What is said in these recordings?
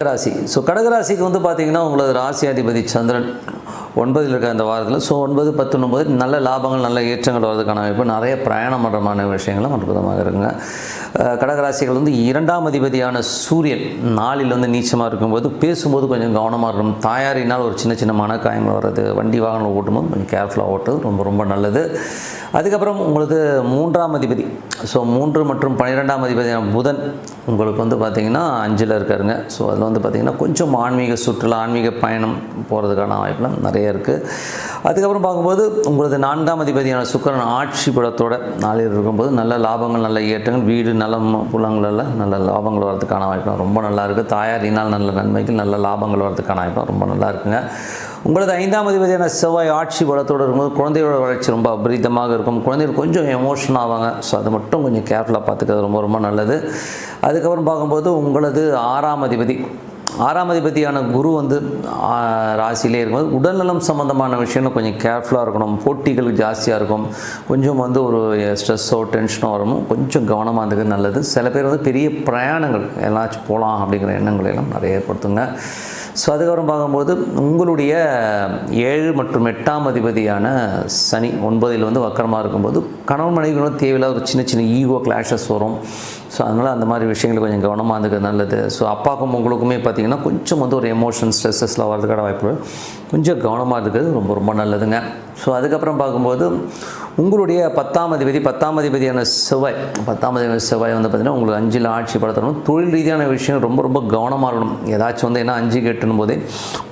ராசி. ஸோ கடகராசிக்கு வந்து பார்த்தீங்கன்னா உங்களது ராசி அதிபதி சந்திரன் 9ல் இருக்க இந்த வாரத்தில். ஸோ 9, 10, 9 நல்ல லாபங்கள் நல்ல ஏற்றங்கள் வர்றதுக்கான வாய்ப்பு, நிறைய பிரயாணமான விஷயங்களும் அற்புதமாக இருக்குங்க. கடகராசிகள் வந்து 2ஆம் அதிபதியான சூரியன் 4ல் வந்து நீச்சமாக இருக்கும்போது பேசும்போது கொஞ்சம் கவனமாக இருக்கணும். தாயாரினால் ஒரு சின்ன சின்ன மனக்காயங்கள் வர்றது, வண்டி வாகனம் ஓட்டும்போது கொஞ்சம் கேர்ஃபுல்லாக ஓட்டுறது ரொம்ப ரொம்ப நல்லது. அதுக்கப்புறம் உங்களுக்கு 3ஆம் அதிபதி, ஸோ 3 மற்றும் 12ஆம் அதிபதியான புதன் உங்களுக்கு வந்து பார்த்திங்கன்னா 5ல் இருக்காருங்க. ஸோ அதில் வந்து பார்த்திங்கன்னா கொஞ்சம் ஆன்மீக சுற்றுலா, ஆன்மீக பயணம் போகிறதுக்கான வாய்ப்புலாம் நிறைய இருக்குது. அதுக்கப்புறம் பார்க்கும்போது உங்களது 4ஆம் அதிபதியான சுக்கிரன் ஆட்சி பலத்தோட 4ல் இருக்கும்போது நல்ல லாபங்கள் நல்ல ஏற்றங்கள், வீடு நலம் புலங்களில் நல்ல லாபங்கள் வரதுக்கான வாய்ப்புலாம் ரொம்ப நல்லா இருக்குது. தாயாரினால் நல்ல நன்மைகள் நல்ல லாபங்கள் வரதுக்கான வாய்ப்புலாம் ரொம்ப நல்லா இருக்குங்க. உங்களது 5ஆம் அதிபதியான செவ்வாய் ஆட்சி பலத்தோடு இருக்கும்போது குழந்தையோட வளர்ச்சி ரொம்ப அபரிதமாக இருக்கும். குழந்தைகள் கொஞ்சம் எமோஷன் ஆவாங்க. ஸோ அது மட்டும் கொஞ்சம் கேர்ஃபுல்லாக பார்த்துக்கிறது ரொம்ப ரொம்ப நல்லது. அதுக்கப்புறம் பார்க்கும்போது உங்களது 6ஆம் அதிபதியான குரு வந்து ராசியிலே இருக்கும்போது உடல்நலம் சம்மந்தமான விஷயங்கள் கொஞ்சம் கேர்ஃபுல்லாக இருக்கணும். போட்டிகள் ஜாஸ்தியாக இருக்கும். கொஞ்சம் வந்து ஒரு ஸ்ட்ரெஸ்ஸோ டென்ஷனோ வரணும். கொஞ்சம் கவனமாக இருந்தது நல்லது. சில பேர் வந்து பெரிய பிரயாணங்கள் எல்லாச்சும் போகலாம் அப்படிங்கிற எண்ணங்களை எல்லாம் நிறைய ஏற்படுத்துங்க. ஸோ அதுக்கப்புறம் பார்க்கும்போது உங்களுடைய 7 மற்றும் 8ஆம் அதிபதியான சனி 9ல் வந்து வக்கரமாக இருக்கும்போது கணவன் மனைவிகளும் தேவையில்லாத ஒரு சின்ன சின்ன ஈகோ கிளாஷஸ் வரும். ஸோ அதனால் அந்த மாதிரி விஷயங்கள் கொஞ்சம் கவனமாக இருந்துக்கிறது நல்லது. ஸோ அப்பாவுக்கும் உங்களுக்குமே பார்த்திங்கன்னா கொஞ்சம் வந்து ஒரு எமோஷன் ஸ்ட்ரெஸ்ஸஸ்லாம் வரதுக்கான வாய்ப்பு கொஞ்சம் கவனமாக இருக்கிறது ரொம்ப ரொம்ப நல்லதுங்க. ஸோ அதுக்கப்புறம் பார்க்கும்போது உங்களுடைய 10ஆம் அதிபதியான செவ்வாய் வந்து பார்த்திங்கன்னா உங்களுக்கு 5ல் ஆட்சி படுத்தணும். தொழில் ரீதியான விஷயம் ரொம்ப ரொம்ப கவனமாக இருக்கணும். ஏதாச்சும் வந்து ஏன்னா 5 கெட்டுன்னு போதே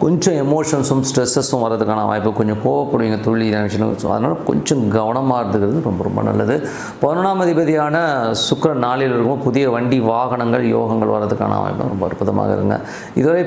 கொஞ்சம் எமோஷன்ஸும் ஸ்ட்ரெஸ்ஸஸும் வரதுக்கான வாய்ப்பு, கொஞ்சம் கோவப்படுவீங்க தொழில் ரீதியான விஷயம். ஸோ அதனால் கொஞ்சம் கவனமாக இருந்துக்கிறது ரொம்ப ரொம்ப நல்லது. 11ஆம் அதிபதியான சுக்கிரன் 4ல் இருக்கும் புதிய வண்டி வாகனங்கள் யோகங்கள் வரதுக்கான வாய்ப்பு ரொம்ப அற்புதமாக இருங்க. இதுவரை